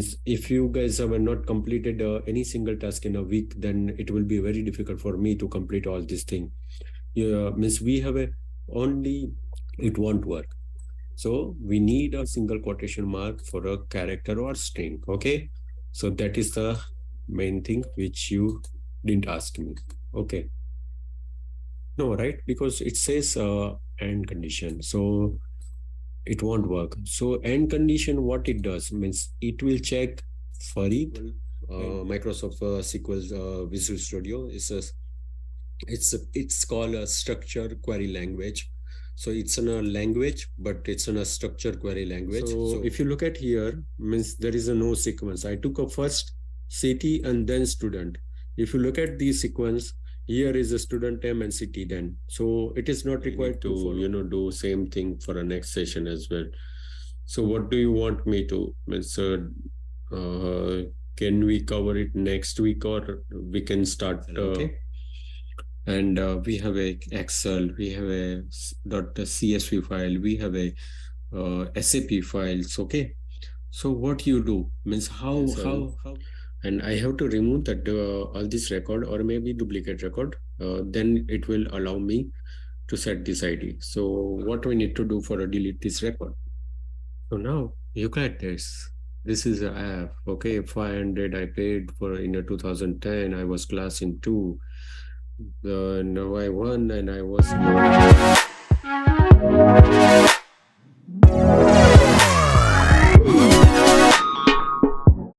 means if you guys have not completed any single task in a week, then it will be very difficult for me to complete all this thing. Yeah, means we have only, it won't work. So we need a single quotation mark for a character or string. Okay, so that is the main thing which you didn't ask me. Okay, no, right? Because it says and condition, so it won't work. So end condition, what it does means it will check Farid, Microsoft SQL Visual Studio is a, it's called a structure query language. So it's in a language, but it's in a structure query language. So if you look at here, means there is a no sequence. I took a first city and then student. If you look at the sequence, here is a student name and city then. So it is not required to do same thing for a next session as well. So what do you want me to, means can we cover it next week, or we can start? Okay. And we have a Excel, we have a .csv file, we have a SAP files. Okay, so what you do means how and I have to remove that all this record or maybe duplicate record, then it will allow me to set this ID. So what we need to do for a delete this record? So now you got this. This is an app. Okay, 500 I paid for in 2010. I was class in 2. Now I won and I was